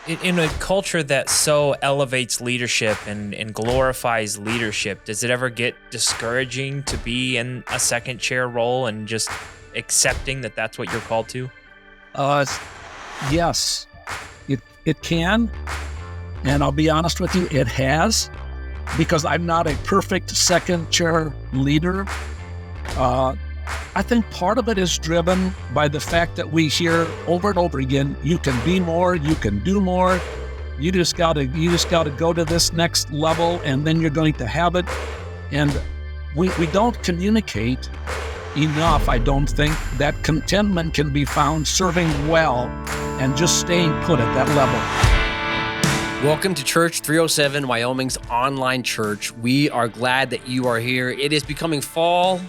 In a culture that so elevates leadership and glorifies leadership, does it ever get discouraging to be in a second chair role and just accepting that that's what you're called to? Yes, it can. And I'll be honest with you, it has, because I'm not a perfect second chair leader. I think part of it is driven by the fact that we hear over and over again, you can be more, you can do more. You just gotta go to this next level and then you're going to have it. And we don't communicate enough, I don't think, that contentment can be found serving well and just staying put at that level. Welcome to Church 307, Wyoming's online church. We are glad that you are here. It is becoming fall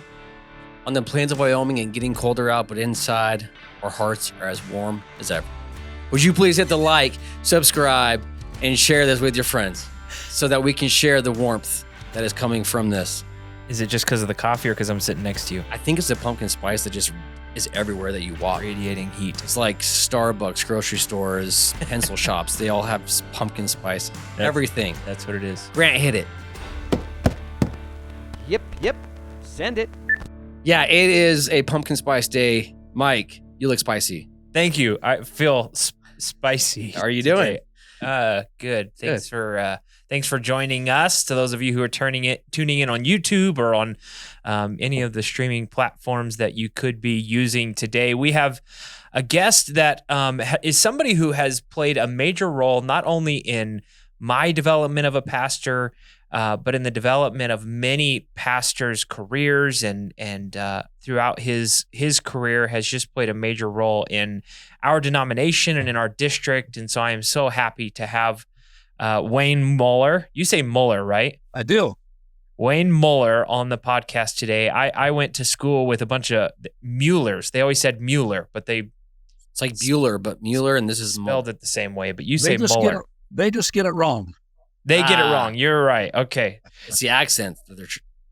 on the plains of Wyoming and getting colder out, but inside our hearts are as warm as ever. Would you please hit the like, subscribe, and share this with your friends so that we can share the warmth that is coming from this? Is it just because of the coffee or because I'm sitting next to you? I think it's the pumpkin spice that just is everywhere that you walk. Radiating heat. It's like Starbucks, grocery stores, pencil shops. They all have pumpkin spice. Everything. That's what it is. Grant, hit it. Yep. Send it. Yeah, it is a pumpkin spice day. Mike, you look spicy. Thank you. I feel spicy. How are you doing? Good. Thanks for joining us. To those of you who are tuning in on YouTube or on any of the streaming platforms that you could be using today, we have a guest that is somebody who has played a major role not only in my development of a pastor, but in the development of many pastors' careers and throughout his career has just played a major role in our denomination and in our district. And so I am so happy to have Wayne Muller. You say Muller, right? I do. Wayne Muller on the podcast today. I went to school with a bunch of Muellers. They always said Mueller, but It's like Bueller, but Mueller, and this is spelled it the same way. But you say Muller. They just get it wrong. They get it wrong. You're right. Okay. It's the accent that they're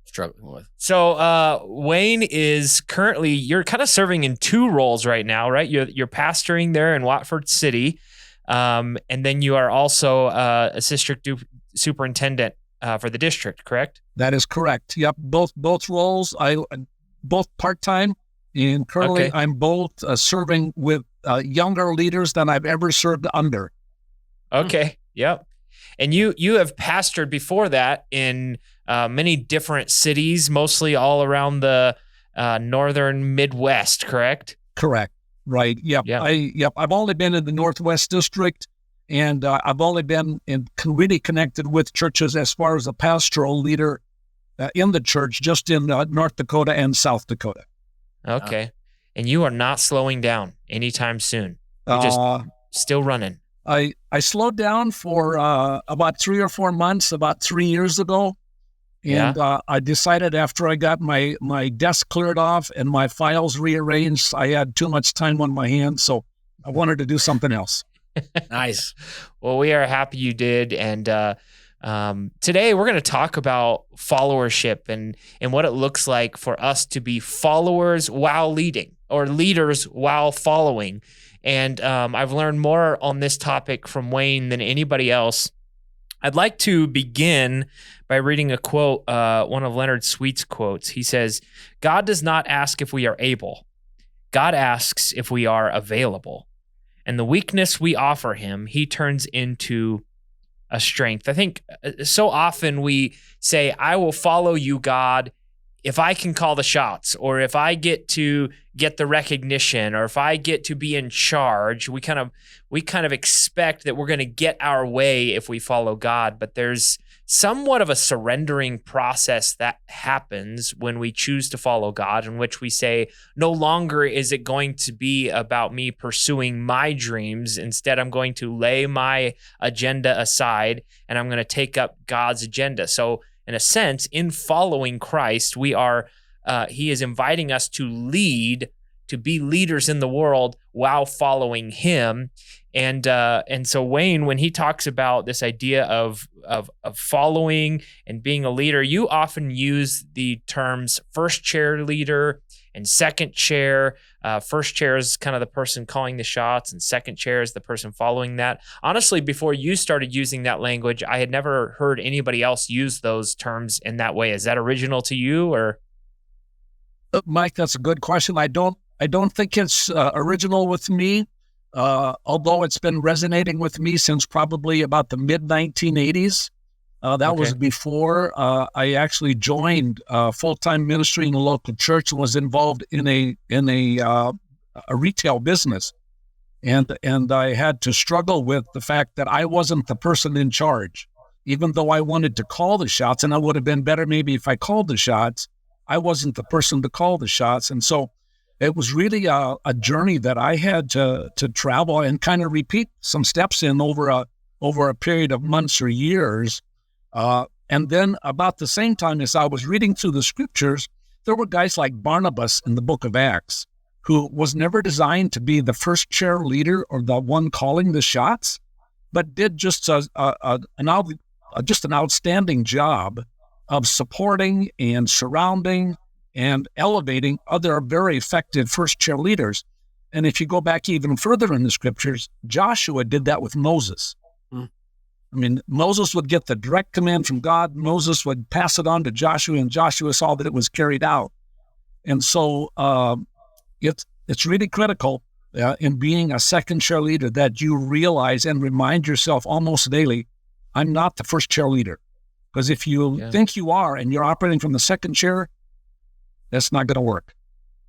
struggling with. So Wayne is currently, you're kind of serving in two roles right now, right? You're pastoring there in Watford City. And then you are also a district superintendent for the district, correct? That is correct. Yep. Both roles, both part-time, and currently Okay. I'm both serving with younger leaders than I've ever served under. Okay. Yep. And you have pastored before that in many different cities, mostly all around the northern Midwest, correct? Correct. Right. Yep. Yeah. I've only been in the Northwest District, and I've only been really connected with churches as far as a pastoral leader in the church, just in North Dakota and South Dakota. Okay. And you are not slowing down anytime soon. You're just still running. I slowed down for about 3 or 4 months, about 3 years ago. And I decided after I got my desk cleared off and my files rearranged, I had too much time on my hands. So I wanted to do something else. Nice. Well, we are happy you did. And today we're going to talk about followership and what it looks like for us to be followers while leading or leaders while following. And I've learned more on this topic from Wayne than anybody else. I'd like to begin by reading a quote, one of Leonard Sweet's quotes. He says, "God does not ask if we are able. God asks if we are available. And the weakness we offer him, he turns into a strength." I think so often we say, I will follow you, God, if I can call the shots, or if I get to get the recognition, or if I get to be in charge. We kind of expect that we're going to get our way if we follow God, but there's somewhat of a surrendering process that happens when we choose to follow God, in which we say, no longer is it going to be about me pursuing my dreams. Instead, I'm going to lay my agenda aside and I'm going to take up God's agenda. So in a sense, in following Christ, he is inviting us to lead, to be leaders in the world while following him. And so Wayne, when he talks about this idea of following and being a leader, you often use the terms first chair leader and second chair. First chair is kind of the person calling the shots, and second chair is the person following that. Honestly, before you started using that language, I had never heard anybody else use those terms in that way. Is that original to you, or? Mike, that's a good question. I don't think it's original with me, although it's been resonating with me since probably about the mid-1980s. That was before I actually joined full-time ministry in a local church and was involved in a retail business, and I had to struggle with the fact that I wasn't the person in charge, even though I wanted to call the shots, and I would have been better maybe if I called the shots. I wasn't the person to call the shots. And so it was really a journey that I had to travel and kind of repeat some steps in over a period of months or years. And then about the same time as I was reading through the scriptures, there were guys like Barnabas in the book of Acts, who was never designed to be the first chair leader or the one calling the shots, but did just an outstanding job of supporting and surrounding and elevating other very effective first chair leaders. And if you go back even further in the scriptures, Joshua did that with Moses. I mean, Moses would get the direct command from God. Moses would pass it on to Joshua, and Joshua saw that it was carried out. And so it's really critical in being a second chair leader that you realize and remind yourself almost daily, I'm not the first chair leader. Because if you think you are and you're operating from the second chair, that's not going to work.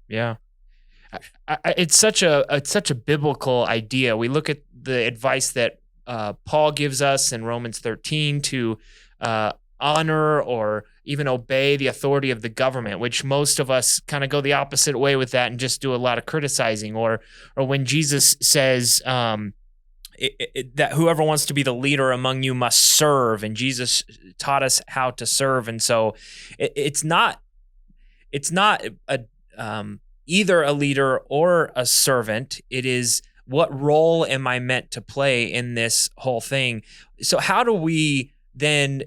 Yeah. It's such a biblical idea. We look at the advice that Paul gives us in Romans 13 to honor or even obey the authority of the government, which most of us kind of go the opposite way with that and just do a lot of criticizing. Or when Jesus says that whoever wants to be the leader among you must serve, and Jesus taught us how to serve. And so it's not either a leader or a servant. It is, what role am I meant to play in this whole thing? So how do we then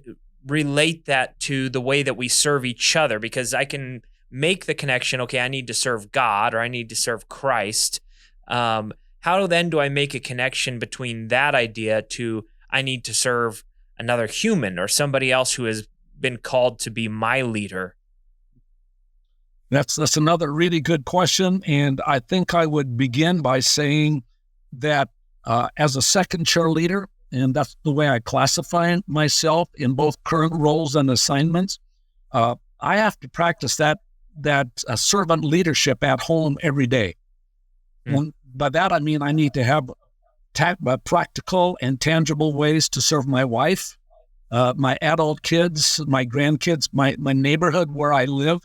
relate that to the way that we serve each other? Because I can make the connection, okay, I need to serve God or I need to serve Christ. How then do I make a connection between that idea to I need to serve another human or somebody else who has been called to be my leader? That's another really good question. And I think I would begin by saying that as a second chair leader, and that's the way I classify myself in both current roles and assignments, I have to practice that servant leadership at home every day. And by that, I mean I need to have practical and tangible ways to serve my wife, my adult kids, my grandkids, my neighborhood where I live,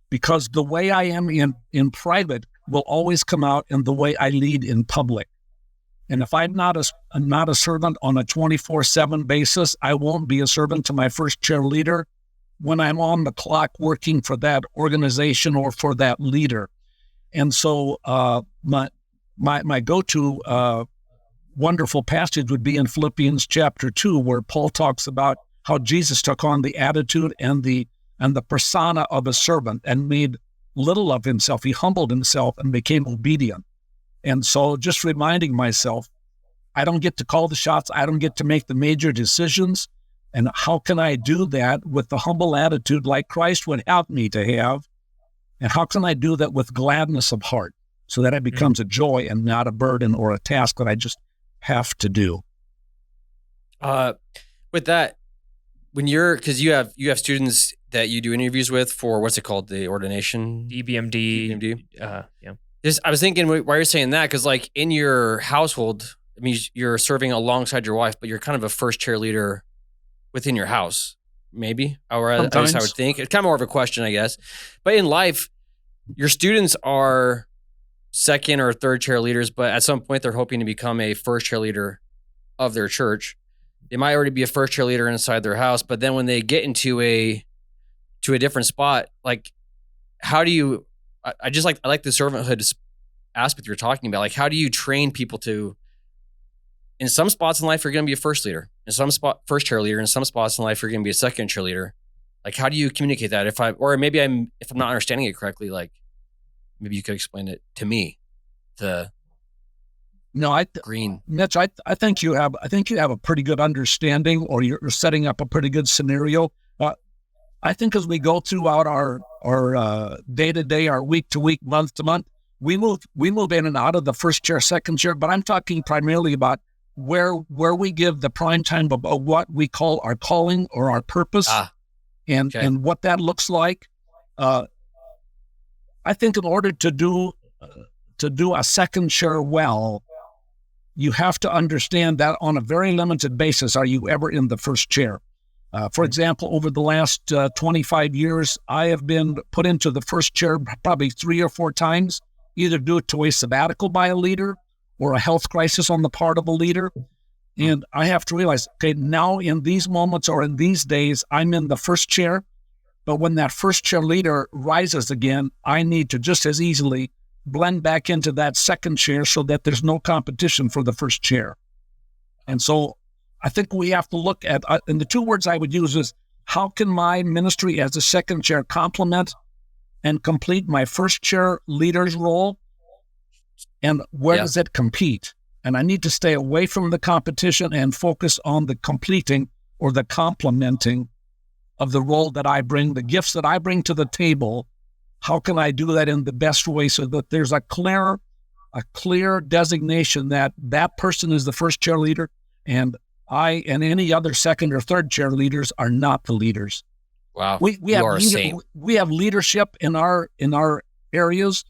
because the way I am in private will always come out in the way I lead in public. And if I'm not a servant on a 24/7 basis, I won't be a servant to my first chair leader when I'm on the clock working for that organization or for that leader. And so my go-to wonderful passage would be in Philippians chapter 2, where Paul talks about how Jesus took on the attitude and the persona of a servant and made little of himself. He humbled himself and became obedient. And so just reminding myself, I don't get to call the shots. I don't get to make the major decisions. And how can I do that with the humble attitude like Christ would have me to have? And how can I do that with gladness of heart so that it becomes a joy and not a burden or a task that I just have to do? With that, because you have students that you do interviews with for, what's it called? The ordination? DBMD. Yeah. I was thinking why you're saying that, because like in your household, I mean, you're serving alongside your wife, but you're kind of a first chair leader within your house, maybe, or at least I would think. It's kind of more of a question, I guess. But in life, your students are second or third chair leaders, but at some point they're hoping to become a first chair leader of their church. They might already be a first chair leader inside their house, but then when they get into a different spot, like how do you? I like the servanthood aspect you're talking about. Like, how do you train people to? In some spots in life, you're going to be a first leader. In some spot, first chair leader. In some spots in life, you're going to be a second chair leader. Like, how do you communicate that? If I'm not understanding it correctly, like. Maybe you could explain it to me. The No, green. Mitch, I think you have a pretty good understanding, or you're setting up a pretty good scenario. I think as we go throughout our day to day, our week to week, month to month, we move in and out of the first chair, second chair. But I'm talking primarily about where we give the prime time of what we call our calling or our purpose, and what that looks like. I think in order to do a second chair well, you have to understand that on a very limited basis, are you ever in the first chair? For example, over the last 25 years, I have been put into the first chair probably 3 or 4 times, either due to a sabbatical by a leader or a health crisis on the part of a leader. And I have to realize, okay, now in these moments or in these days, I'm in the first chair. But when that first chair leader rises again, I need to just as easily blend back into that second chair so that there's no competition for the first chair. And so I think we have to look at, and the 2 words I would use is, how can my ministry as a second chair complement and complete my first chair leader's role? And where does it compete? And I need to stay away from the competition and focus on the completing or the complementing of the role that I bring, the gifts that I bring to the table. How can I do that in the best way so that there's a clear designation that that person is the first chair leader, and I and any other second or third chair leaders are not the leaders. Wow, we have leadership in our areas.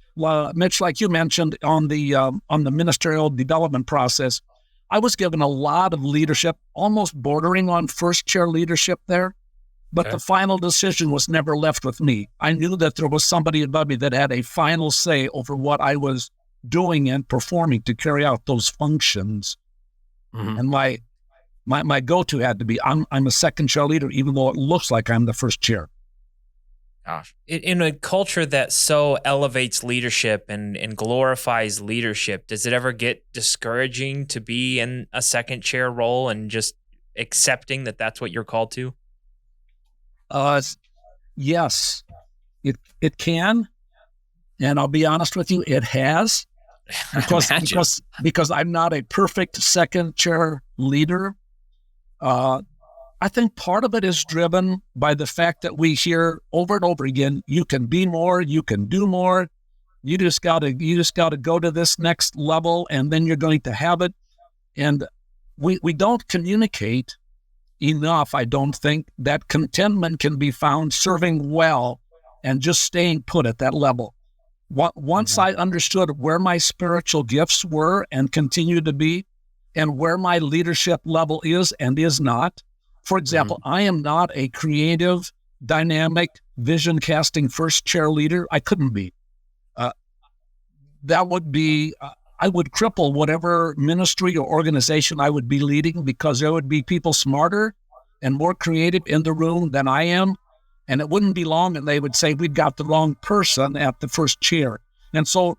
Mitch, like you mentioned on the ministerial development process, I was given a lot of leadership, almost bordering on first chair leadership there. But the final decision was never left with me. I knew that there was somebody above me that had a final say over what I was doing and performing to carry out those functions. And my go-to had to be, I'm a second chair leader, even though it looks like I'm the first chair. Gosh. In a culture that so elevates leadership and glorifies leadership, does it ever get discouraging to be in a second chair role and just accepting that that's what you're called to? Yes, it can, and I'll be honest with you, it has, because I'm not a perfect second chair leader. I think part of it is driven by the fact that we hear over and over again, you can be more, you can do more, you just gotta go to this next level, and then you're going to have it. And we don't communicate enough, I don't think, that contentment can be found serving well and just staying put at that level. Once I understood where my spiritual gifts were and continue to be, and where my leadership level is and is not. For example, I am not a creative, dynamic, vision-casting first chair leader. I couldn't be. That would be... I would cripple whatever ministry or organization I would be leading, because there would be people smarter and more creative in the room than I am. And it wouldn't be long and they would say, we've got the wrong person at the first chair. And so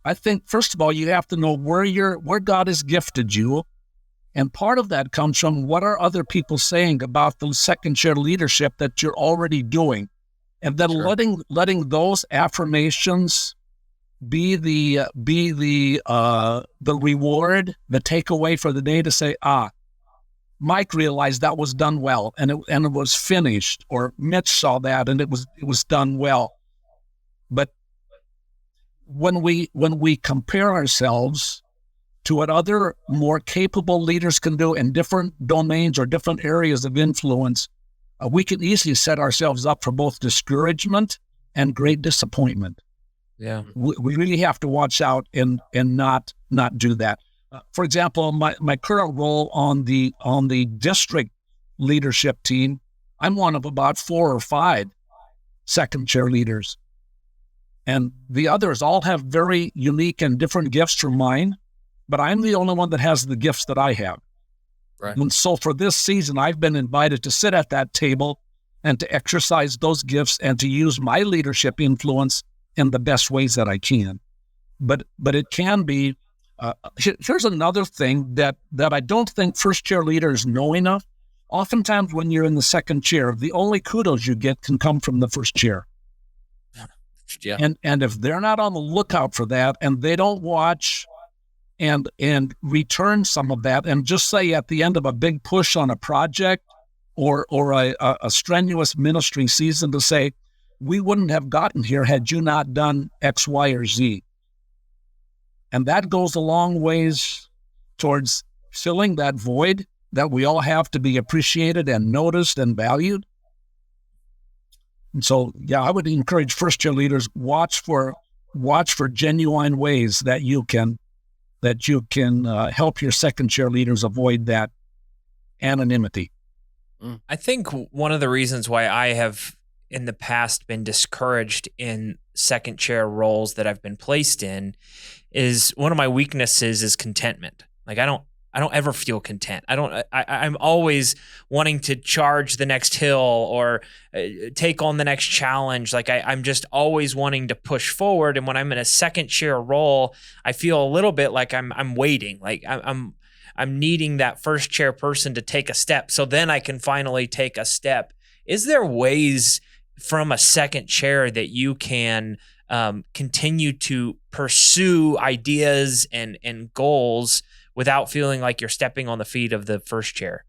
I think, first of all, you have to know where God has gifted you. And part of that comes from, what are other people saying about the second chair leadership that you're already doing? And then letting those affirmations be the reward, the takeaway for the day, to say, Mike realized that was done well, and it was finished, or Mitch saw that and it was done well. But when we compare ourselves to what other more capable leaders can do in different domains or different areas of influence, we can easily set ourselves up for both discouragement and great disappointment. Yeah, we really have to watch out and not do that. For example, my current role on the district leadership team, I'm one of about 4 or 5 second chair leaders, and the others all have very unique and different gifts from mine. But I'm the only one that has the gifts that I have. Right. And so for this season, I've been invited to sit at that table and to exercise those gifts and to use my leadership influence in the best ways that I can. But it can be, here's another thing that I don't think first chair leaders know enough. Oftentimes when you're in the second chair, the only kudos you get can come from the first chair. Yeah. And if they're not on the lookout for that, and they don't watch and return some of that, and just say at the end of a big push on a project or a strenuous ministry season to say, we wouldn't have gotten here had you not done X, Y, or Z. And that goes a long ways towards filling that void that we all have to be appreciated and noticed and valued. And so, yeah, I would encourage first-year leaders, watch for genuine ways that you can help your second-year leaders avoid that anonymity. I think one of the reasons why I have in the past been discouraged in second chair roles that I've been placed in is one of my weaknesses is contentment. Like I don't ever feel content. I'm always wanting to charge the next hill or take on the next challenge. Like I'm just always wanting to push forward. And when I'm in a second chair role, I feel a little bit like I'm waiting. Like I'm needing that first chair person to take a step. So then I can finally take a step. Is there ways from a second chair that you can continue to pursue ideas and goals without feeling like you're stepping on the feet of the first chair?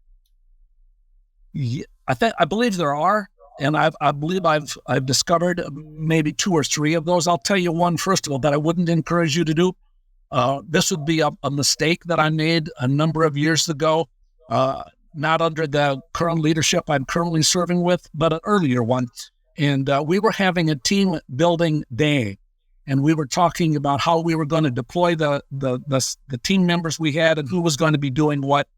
Yeah, I believe there are, and I believe I've discovered maybe 2 or 3 of those. I'll tell you one first of all that I wouldn't encourage you to do. This would be a mistake that I made a number of years ago, not under the current leadership I'm currently serving with, but an earlier one. And we were having a team building day, and we were talking about how we were going to deploy the team members we had and who was going to be doing what.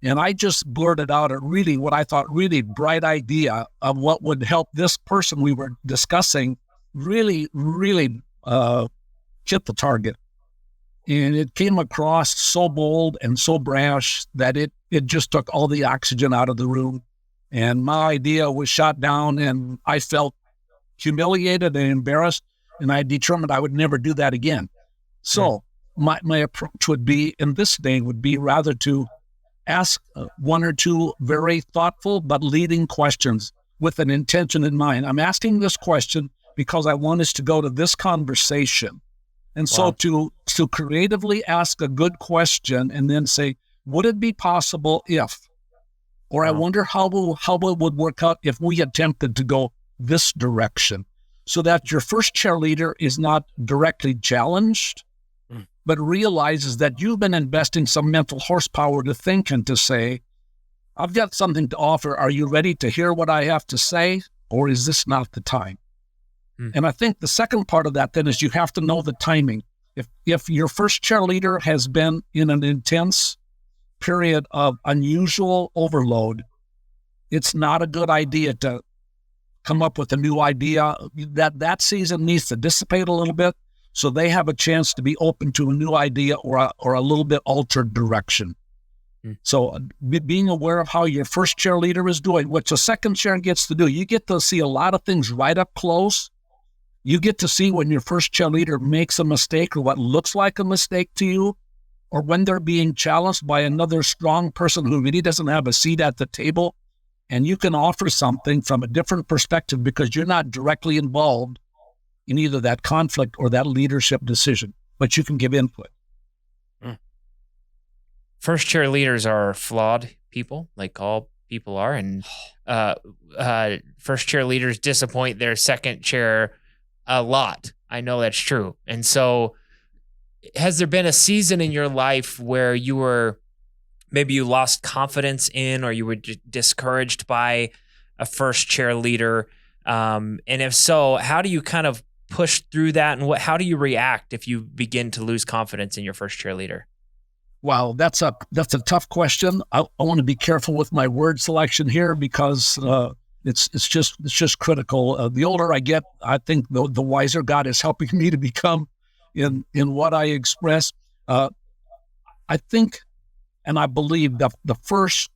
And I just blurted out what I thought really bright idea of what would help this person we were discussing really hit the target. And it came across so bold and so brash that it just took all the oxygen out of the room. And my idea was shot down, and I felt humiliated and embarrassed, and I determined I would never do that again. So my approach would be, in this day, would be rather to ask 1 or 2 very thoughtful but leading questions with an intention in mind. I'm asking this question because I want us to go to this conversation. And so to creatively ask a good question and then say, would it be possible if, or I wonder how it would work out if we attempted to go this direction, so that your first cheerleader is not directly challenged, but realizes that you've been investing some mental horsepower to think and to say, I've got something to offer. Are you ready to hear what I have to say, or is this not the time? And I think the second part of that then is you have to know the timing. If your first cheerleader has been in an intense period of unusual overload, it's not a good idea to come up with a new idea. That season needs to dissipate a little bit so they have a chance to be open to a new idea or a little bit altered direction. So being aware of how your first cheerleader is doing, what your second chair gets to do, you get to see a lot of things right up close. You get to see when your first cheerleader makes a mistake or what looks like a mistake to you, or when they're being challenged by another strong person who really doesn't have a seat at the table. And you can offer something from a different perspective because you're not directly involved in either that conflict or that leadership decision, but you can give input. First chair leaders are flawed people, like all people are. And first chair leaders disappoint their second chair a lot. I know that's true. And so has there been a season in your life where maybe you lost confidence in, or you were discouraged by a first chair leader? And if so, how do you kind of push through that? And how do you react if you begin to lose confidence in your first chair leader? Wow, that's a tough question. I want to be careful with my word selection here because it's just critical. The older I get, I think the wiser God is helping me to become in what I express. I think, and I believe that the first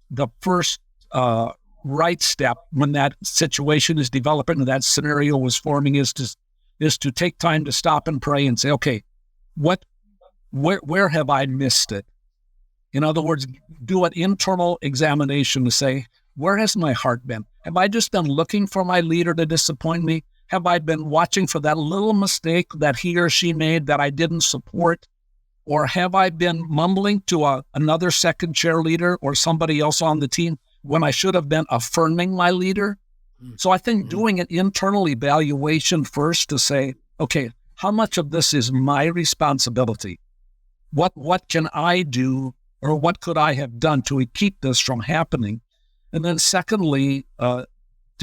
right step when that situation is developing and that scenario was forming is to take time to stop and pray and say, okay, where have I missed it? In other words, do an internal examination to say, where has my heart been? Have I just been looking for my leader to disappoint me? Have I been watching for that little mistake that he or she made that I didn't support? Or have I been mumbling to another second chair leader or somebody else on the team when I should have been affirming my leader? So I think doing an internal evaluation first to say, okay, how much of this is my responsibility? What can I do, or what could I have done to keep this from happening? And then secondly, to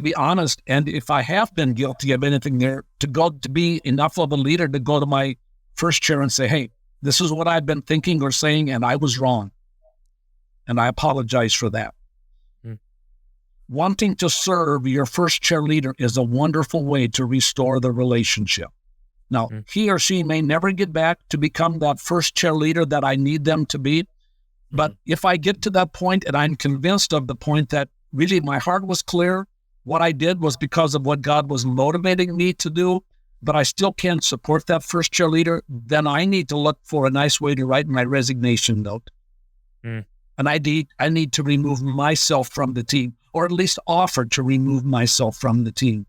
be honest, and if I have been guilty of anything there, to be enough of a leader to go to my first chair and say, hey, this is what I've been thinking or saying, and I was wrong. And I apologize for that. Wanting to serve your first chair leader is a wonderful way to restore the relationship. Now, he or she may never get back to become that first chair leader that I need them to be. But if I get to that point and I'm convinced of the point that really my heart was clear, what I did was because of what God was motivating me to do, but I still can't support that first chair leader, then I need to look for a nice way to write my resignation note. And I need to remove myself from the team, or at least offer to remove myself from the team.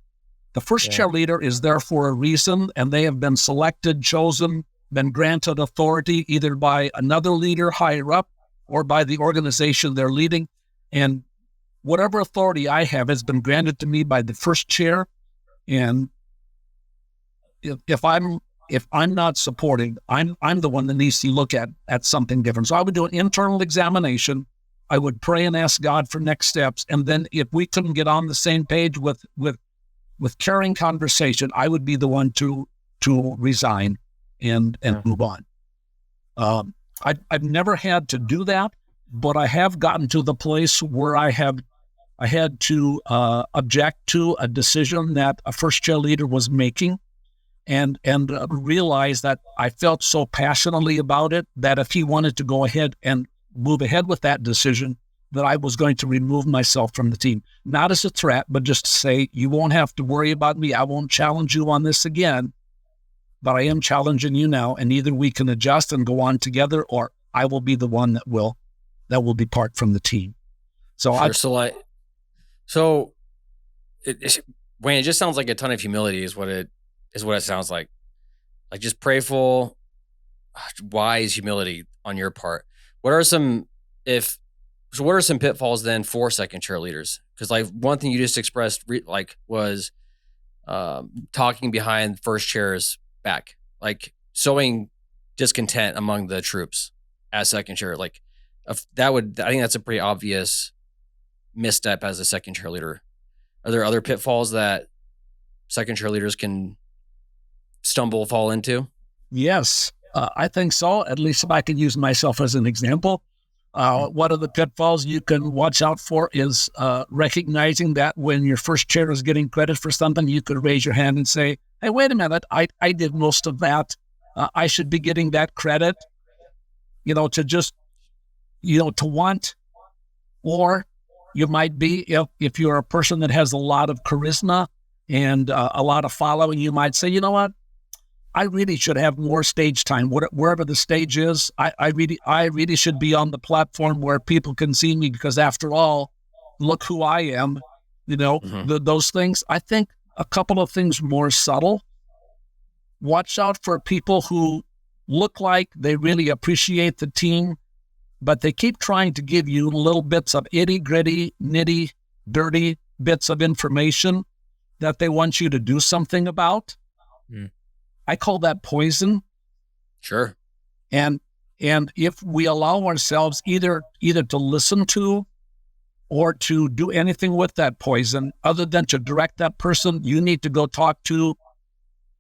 The first chair leader is there for a reason, and they have been selected, chosen, been granted authority either by another leader higher up or by the organization they're leading. And whatever authority I have has been granted to me by the first chair. And if I'm not supporting, I'm the one that needs to look at something different. So I would do an internal examination. I would pray and ask God for next steps. And then if we couldn't get on the same page with caring conversation, I would be the one to resign and move on. I've never had to do that, but I have gotten to the place where I had to object to a decision that a first chair leader was making, and realize that I felt so passionately about it that if he wanted to go ahead and move ahead with that decision, that I was going to remove myself from the team. Not as a threat, but just to say, you won't have to worry about me. I won't challenge you on this again, but I am challenging you now, and either we can adjust and go on together, or I will be the one that will depart from the team. So Wayne, it just sounds like a ton of humility is what it sounds like. Like just prayerful, wise humility on your part. What are some pitfalls then for second chair leaders? Because like one thing you just expressed was talking behind first chair's back, like sowing discontent among the troops as second chair. Like I think that's a pretty obvious misstep as a second chair leader. Are there other pitfalls that second chair leaders can fall into? Yes, I think so. At least if I can use myself as an example. One of the pitfalls you can watch out for is recognizing that when your first chair is getting credit for something, you could raise your hand and say, hey, wait a minute, I did most of that. I should be getting that credit, to want. Or you might be, if you're a person that has a lot of charisma and a lot of following, you might say, you know what? I really should have more stage time. Wherever the stage is, I really should be on the platform where people can see me, because after all, look who I am. Those things. I think a couple of things more subtle. Watch out for people who look like they really appreciate the team, but they keep trying to give you little bits of itty-gritty, nitty-dirty bits of information that they want you to do something about. I call that poison. Sure. And if we allow ourselves either to listen to or to do anything with that poison, other than to direct that person, you need to go talk to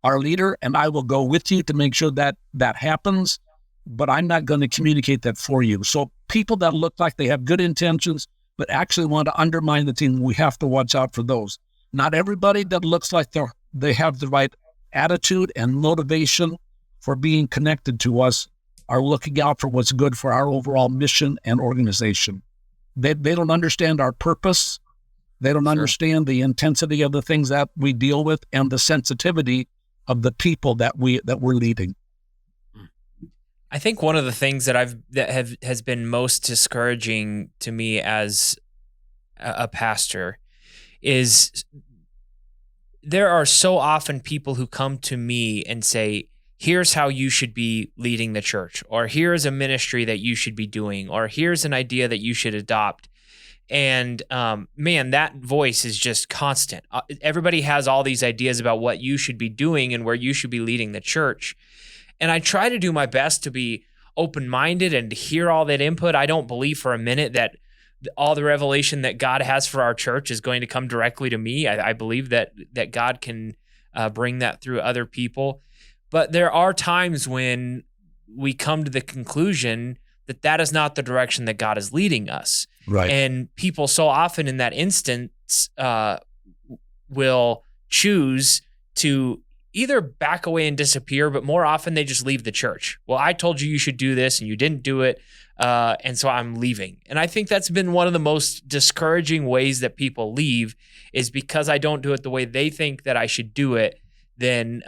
our leader, and I will go with you to make sure that that happens, but I'm not going to communicate that for you. So people that look like they have good intentions, but actually want to undermine the team, we have to watch out for those. Not everybody that looks like they have the right attitude and motivation for being connected to us are looking out for what's good for our overall mission and organization. They don't understand our purpose. They don't understand the intensity of the things that we deal with and the sensitivity of the people that we're leading. I think one of the things that has been most discouraging to me as a pastor is there are so often people who come to me and say, here's how you should be leading the church, or here's a ministry that you should be doing, or here's an idea that you should adopt. And man, that voice is just constant. Everybody has all these ideas about what you should be doing and where you should be leading the church. And I try to do my best to be open-minded and to hear all that input. I don't believe for a minute that all the revelation that God has for our church is going to come directly to me. I believe that God can bring that through other people. But there are times when we come to the conclusion that that is not the direction that God is leading us. Right. And people so often in that instance will choose to either back away and disappear, but more often they just leave the church. Well, I told you should do this and you didn't do it, and so I'm leaving. And I think that's been one of the most discouraging ways that people leave, is because I don't do it the way they think that I should do it, then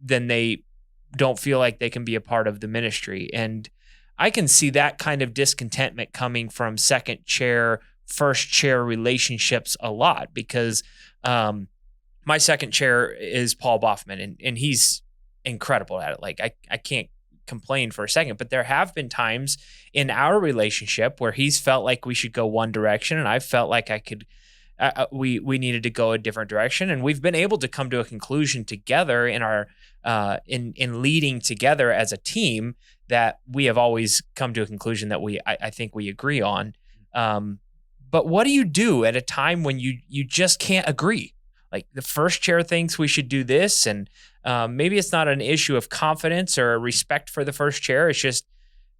they don't feel like they can be a part of the ministry. And I can see that kind of discontentment coming from second chair, first chair relationships a lot, because my second chair is Paul Boffman, and he's incredible at it. Like I can't complain for a second, but there have been times in our relationship where he's felt like we should go one direction, and I felt like we needed to go a different direction, and we've been able to come to a conclusion together in our in leading together as a team that we have always come to a conclusion that I think we agree on. But what do you do at a time when you just can't agree? Like the first chair thinks we should do this, and maybe it's not an issue of confidence or respect for the first chair. It's just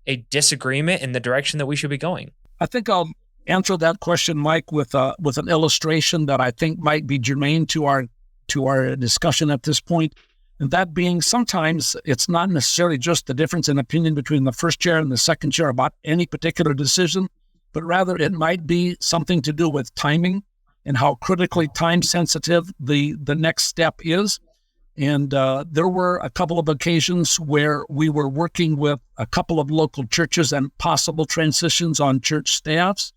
a disagreement in the direction that we should be going. I think I'll answer that question, Mike, with an illustration that I think might be germane to our discussion at this point. And that being, sometimes it's not necessarily just the difference in opinion between the first chair and the second chair about any particular decision, but rather it might be something to do with timing and how critically time sensitive the next step is. And there were a couple of occasions where we were working with a couple of local churches and possible transitions on church staffs.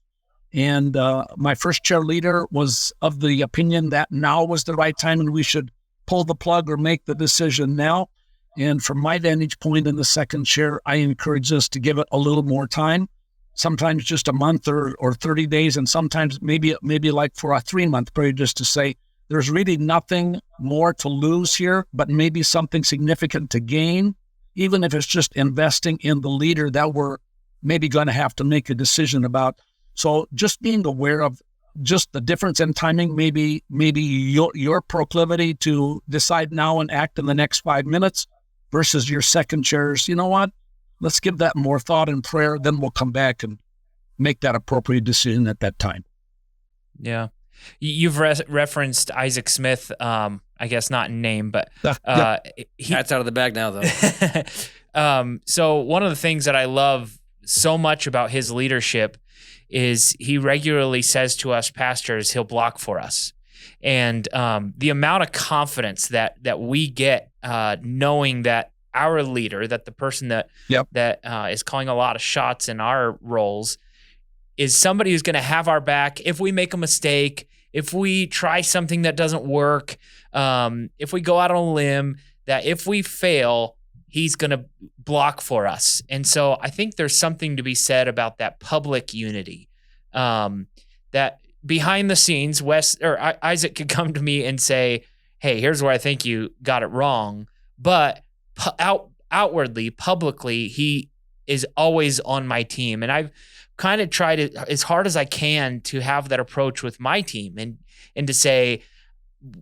And my first chair leader was of the opinion that now was the right time and we should pull the plug or make the decision now. And from my vantage point in the second chair, I encourage us to give it a little more time, sometimes just a month or 30 days, and sometimes maybe like for a 3-month period, just to say, there's really nothing more to lose here, but maybe something significant to gain, even if it's just investing in the leader that we're maybe going to have to make a decision about. So just being aware of just the difference in timing, maybe your proclivity to decide now and act in the next 5 minutes versus your second chair's, you know what, let's give that more thought and prayer, then we'll come back and make that appropriate decision at that time. Yeah. You've referenced Isaac Smith, I guess not in name, but Cat's out of the bag now, though. So one of the things that I love so much about his leadership is he regularly says to us pastors, he'll block for us. And the amount of confidence that we get knowing that our leader, that the person that is calling a lot of shots in our roles, is somebody who's going to have our back if we make a mistake, if we try something that doesn't work, if we go out on a limb, that if we fail, he's going to block for us. And so I think there's something to be said about that public unity, that behind the scenes, Isaac could come to me and say, hey, here's where I think you got it wrong. But outwardly, publicly, he is always on my team. And I've kind of tried as hard as I can to have that approach with my team and to say,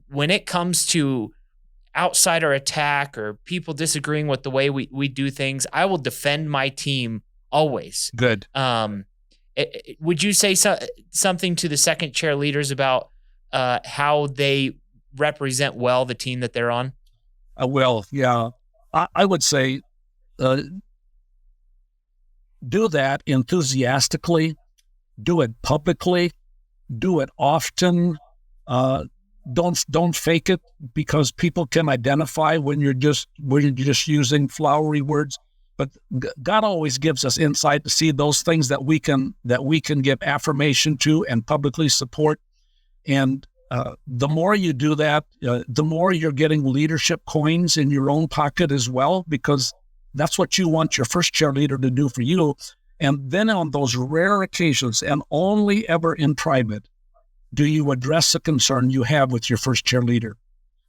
when it comes to outsider attack or people disagreeing with the way we do things, I will defend my team always. Good. Would you say something to the second chair leaders about how they represent well the team that they're on? Well, yeah. I would say do that enthusiastically, do it publicly, do it often. Don't fake it, because people can identify when you're just using flowery words. But God always gives us insight to see those things that we can give affirmation to and publicly support. And The more you do that, the more you're getting leadership coins in your own pocket as well, because that's what you want your first chair leader to do for you. And then on those rare occasions, and only ever in private, do you address a concern you have with your first chair leader.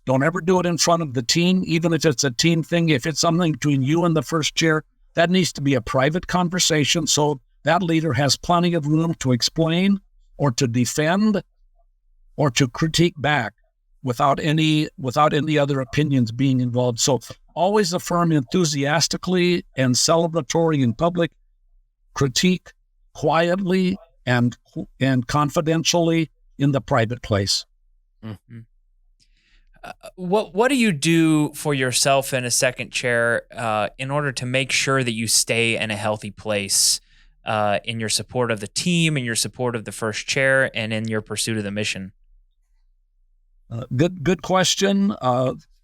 Don't ever do it in front of the team, even if it's a team thing. If it's something between you and the first chair, that needs to be a private conversation, so that leader has plenty of room to explain or to defend or to critique back without any other opinions being involved. So always affirm enthusiastically and celebratory in public, critique quietly and confidentially in the private place. Mm-hmm. What do you do for yourself in a second chair in order to make sure that you stay in a healthy place in your support of the team, in your support of the first chair, and in your pursuit of the mission? Good question.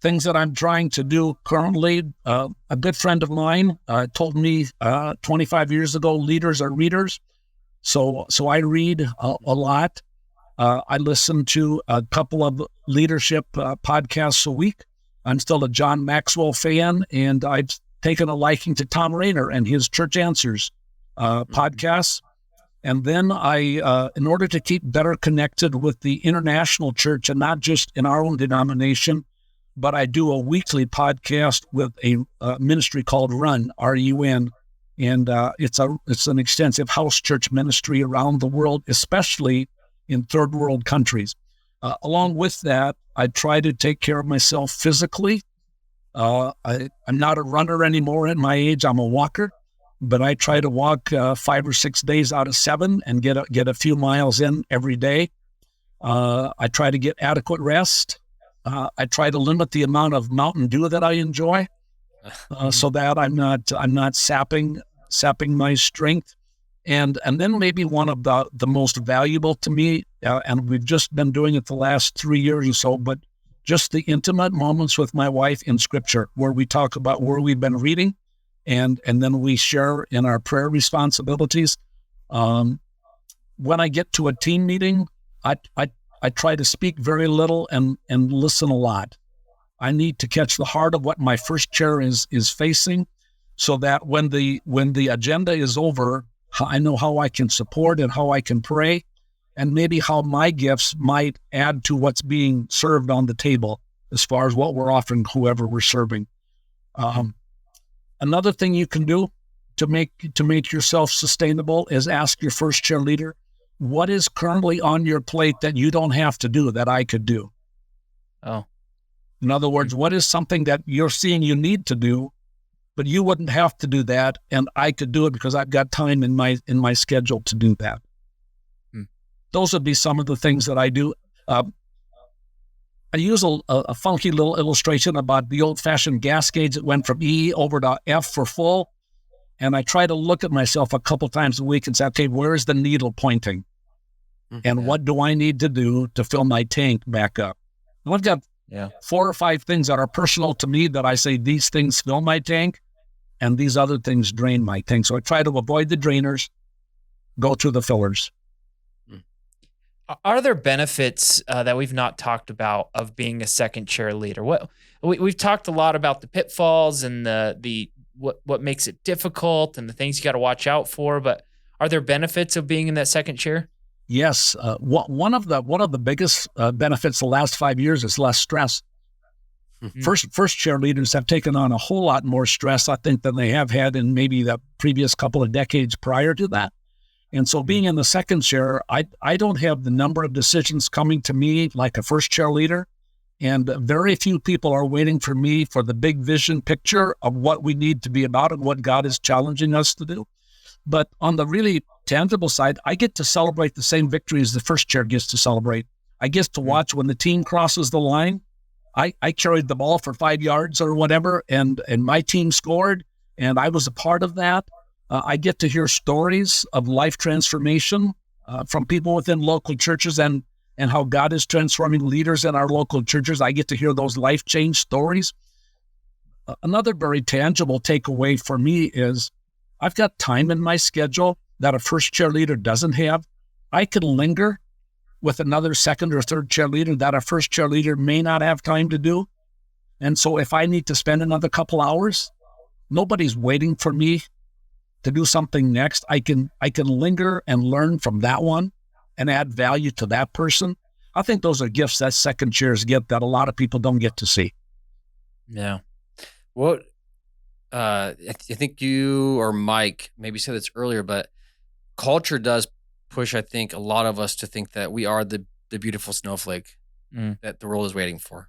Things that I'm trying to do currently. A good friend of mine told me 25 years ago, leaders are readers. So I read a lot. I listen to a couple of leadership podcasts a week. I'm still a John Maxwell fan, and I've taken a liking to Tom Rainer and his Church Answers podcasts. And then I, in order to keep better connected with the international church and not just in our own denomination, but I do a weekly podcast with a ministry called Run, R-U-N. And it's an extensive house church ministry around the world, especially in third world countries. Along with that, I try to take care of myself physically. I'm not a runner anymore at my age. I'm a walker. But I try to walk 5 or 6 days out of 7 and get a few miles in every day. I try to get adequate rest. I try to limit the amount of Mountain Dew that I enjoy, so that I'm not sapping my strength. And then maybe one of the most valuable to me, and we've just been doing it the last 3 years or so, but just the intimate moments with my wife in Scripture, where we talk about where we've been reading. And then we share in our prayer responsibilities. When I get to a team meeting, I try to speak very little and listen a lot. I need to catch the heart of what my first chair is facing, so that when the agenda is over, I know how I can support and how I can pray, and maybe how my gifts might add to what's being served on the table as far as what we're offering whoever we're serving. Another thing you can do to make yourself sustainable is ask your first chair leader, what is currently on your plate that you don't have to do that I could do? Oh. In other words, what is something that you're seeing you need to do, but you wouldn't have to do that, and I could do it because I've got time in my schedule to do that. Those would be some of the things that I do. I use a funky little illustration about the old-fashioned gas gauge that went from E over to F for full. And I try to look at myself a couple times a week and say, okay, where is the needle pointing? And what do I need to do to fill my tank back up? And I've got 4 or 5 things that are personal to me that I say, these things fill my tank, and these other things drain my tank. So I try to avoid the drainers, go to the fillers. Are there benefits that we've not talked about of being a second chair leader? We've talked a lot about the pitfalls and what makes it difficult and the things you got to watch out for. But are there benefits of being in that second chair? Yes, one of the biggest benefits the last 5 years is less stress. First chair leaders have taken on a whole lot more stress, I think, than they have had in maybe the previous couple of decades prior to that. And so being in the second chair, I don't have the number of decisions coming to me like a first chair leader. And very few people are waiting for me for the big vision picture of what we need to be about and what God is challenging us to do. But on the really tangible side, I get to celebrate the same victories the first chair gets to celebrate. I get to watch when the team crosses the line. I carried the ball for 5 yards or whatever, and my team scored, and I was a part of that. I get to hear stories of life transformation from people within local churches and how God is transforming leaders in our local churches. I get to hear those life change stories. Another very tangible takeaway for me is I've got time in my schedule that a first chair leader doesn't have. I can linger with another second or third chair leader that a first chair leader may not have time to do. And so if I need to spend another couple hours, nobody's waiting for me to do something next. I can linger and learn from that one and add value to that person. I think those are gifts that second chairs get that a lot of people don't get to see. Yeah. What I think you or Mike maybe said this earlier, but culture does push, I think, a lot of us to think that we are the beautiful snowflake that the world is waiting for.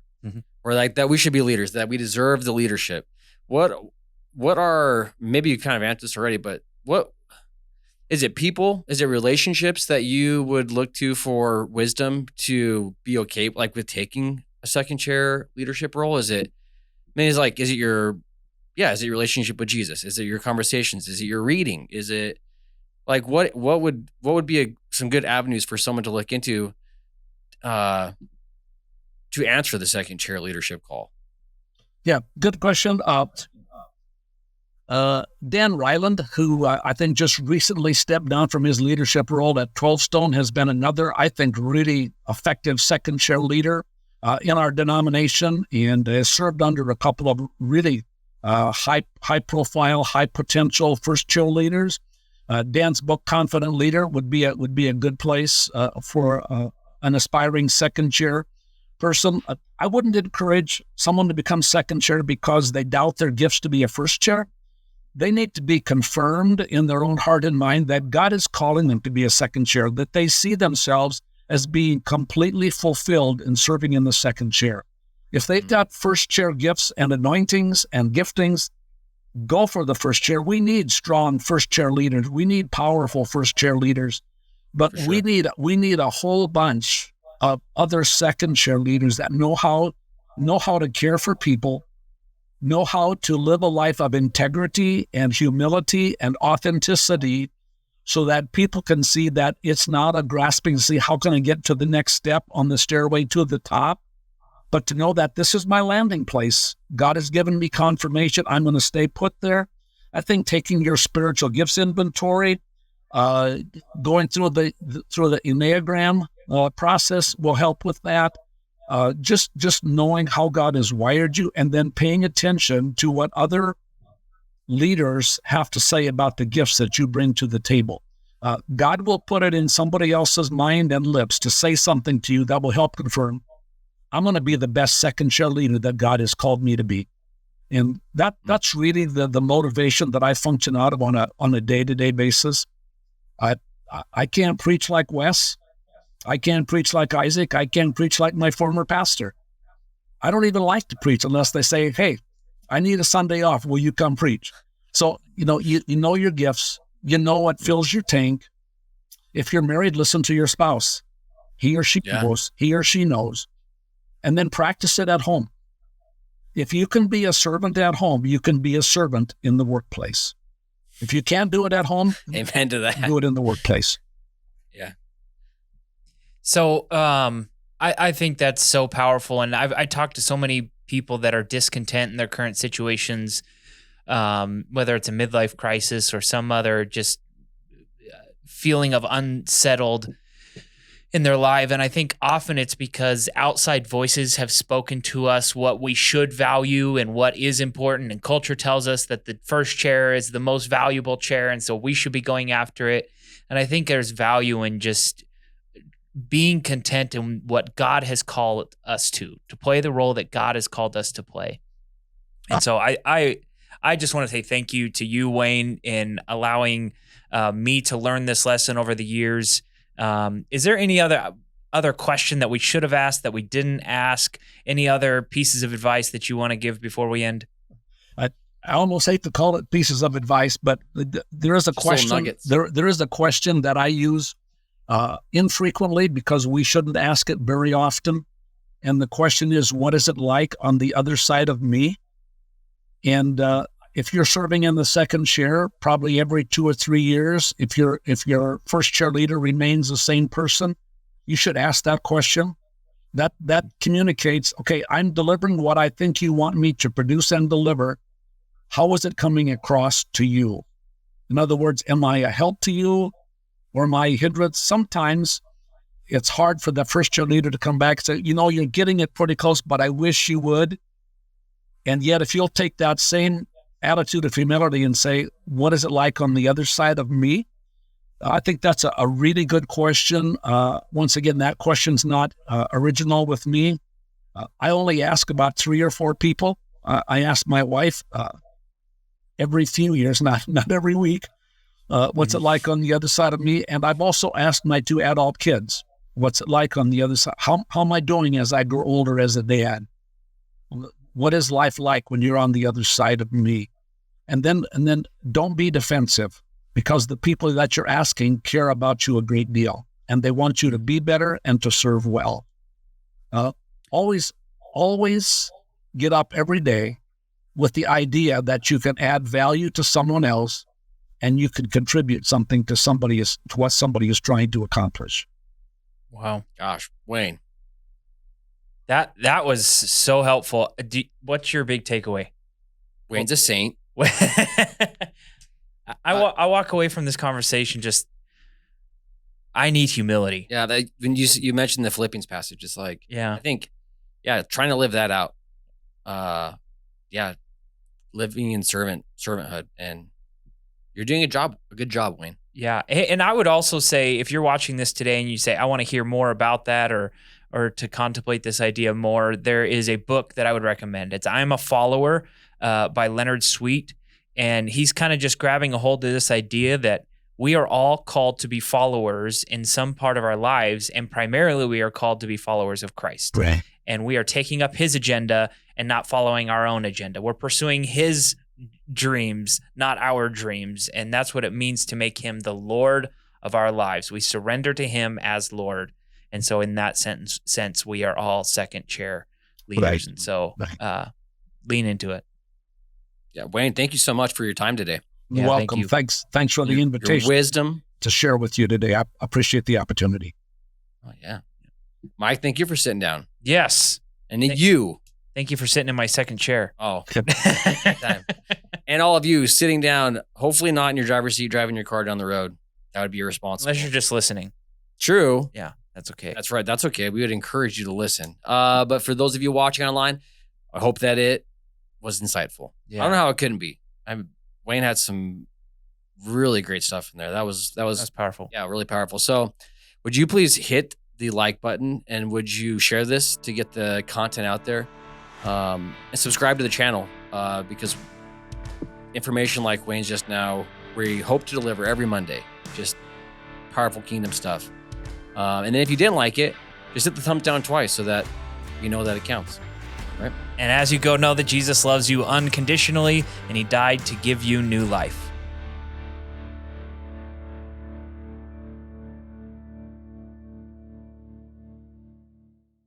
Or like that we should be leaders, that we deserve the leadership. What are, maybe you kind of answered this already, but what is it? People? Is it relationships that you would look to for wisdom to be okay, like with taking a second chair leadership role? Is it your relationship with Jesus? Is it your conversations? Is it your reading? Is it like what would be some good avenues for someone to look into to answer the second chair leadership call? Yeah, good question. Dan Ryland, who I think just recently stepped down from his leadership role at 12 Stone, has been another, I think, really effective second chair leader in our denomination, and has served under a couple of really high profile, high potential first chair leaders. Dan's book, Confident Leader, would be a good place for an aspiring second chair person. I wouldn't encourage someone to become second chair because they doubt their gifts to be a first chair. They need to be confirmed in their own heart and mind that God is calling them to be a second chair, that they see themselves as being completely fulfilled in serving in the second chair. If they've got first chair gifts and anointings and giftings, go for the first chair. We need strong first chair leaders. We need powerful first chair leaders, but Sure. we need a whole bunch of other second chair leaders that know how to care for people, know how to live a life of integrity and humility and authenticity, so that people can see that it's not a grasping to see how can I get to the next step on the stairway to the top, but to know that this is my landing place. God has given me confirmation. I'm going to stay put there. I think taking your spiritual gifts inventory, going through the Enneagram process will help with that. Just knowing how God has wired you, and then paying attention to what other leaders have to say about the gifts that you bring to the table. God will put it in somebody else's mind and lips to say something to you that will help confirm, I'm going to be the best second chair leader that God has called me to be. And that's really the motivation that I function out of on a day-to-day basis. I can't preach like Wes. I can't preach like Isaac. I can't preach like my former pastor. I don't even like to preach unless they say, hey, I need a Sunday off. Will you come preach? So, you know your gifts. You know what fills your tank. If you're married, listen to your spouse. He or she knows. He or she knows. And then practice it at home. If you can be a servant at home, you can be a servant in the workplace. If you can't do it at home, amen to that. Do it in the workplace. Yeah. So I think that's so powerful. And I talked to so many people that are discontent in their current situations, whether it's a midlife crisis or some other just feeling of unsettled in their life. And I think often it's because outside voices have spoken to us what we should value and what is important. And culture tells us that the first chair is the most valuable chair, and so we should be going after it. And I think there's value in just being content in what God has called us to play the role that God has called us to play. And so I just want to say thank you to you, Wayne, in allowing me to learn this lesson over the years. Is there any other question that we should have asked that we didn't ask? Any other pieces of advice that you want to give before we end? I almost hate to call it pieces of advice, but there is a question. There is a question that I use infrequently because we shouldn't ask it very often. And the question is, what is it like on the other side of me? And if you're serving in the second chair, probably every 2 or 3 years, if your first chair leader remains the same person, you should ask that question. That communicates, okay, I'm delivering what I think you want me to produce and deliver. How is it coming across to you? In other words, am I a help to you or am I a hindrance? Sometimes it's hard for the first year leader to come back and say, you're getting it pretty close, but I wish you would. And yet, if you'll take that same attitude of humility and say, what is it like on the other side of me? I think that's a really good question. Once again, that question's not original with me. I only ask about 3 or 4 people. I ask my wife every few years, not every week, what's it like on the other side of me? And I've also asked my 2 adult kids, what's it like on the other side? How am I doing as I grow older as a dad? What is life like when you're on the other side of me? And then don't be defensive, because the people that you're asking care about you a great deal, and they want you to be better and to serve well. Always get up every day with the idea that you can add value to someone else, and you can contribute something to what somebody is trying to accomplish. Wow. Gosh, Wayne. That was so helpful. What's your big takeaway? Wayne's a saint. I walk away from this conversation just, I need humility. Yeah, when you mentioned the Philippians passage, it's like, Yeah. I think, trying to live that out. Living in servanthood, and you're doing a good job, Wayne. Yeah. And I would also say, if you're watching this today and you say, I want to hear more about that, or to contemplate this idea more, there is a book that I would recommend. It's I'm a Follower by Leonard Sweet. And he's kind of just grabbing a hold of this idea that we are all called to be followers in some part of our lives, and primarily we are called to be followers of Christ. Right. And we are taking up his agenda and not following our own agenda. We're pursuing his dreams, not our dreams. And that's what it means to make him the Lord of our lives. We surrender to him as Lord. And so in that sense, we are all second chair leaders. Right. And so lean into it. Yeah, Wayne, thank you so much for your time today. You're welcome. Thank you. Thanks for the invitation. Your wisdom. To share with you today. I appreciate the opportunity. Oh, yeah. Mike, thank you for sitting down. Yes. And you. Thank you for sitting in my second chair. Oh, time. And all of you sitting down, hopefully not in your driver's seat, driving your car down the road. That would be irresponsible. Unless you're just listening. True. Yeah, that's okay. That's right. That's okay. We would encourage you to listen. But for those of you watching online, I hope that it was insightful. Yeah. I don't know how it couldn't be. Wayne had some really great stuff in there. That was powerful. Yeah, really powerful. So would you please hit the like button, and would you share this to get the content out there? And subscribe to the channel because information like Wayne's just now, we hope to deliver every Monday, just powerful kingdom stuff. And then if you didn't like it, just hit the thumbs down twice so that you know that it counts. Right? And as you go, know that Jesus loves you unconditionally, and he died to give you new life.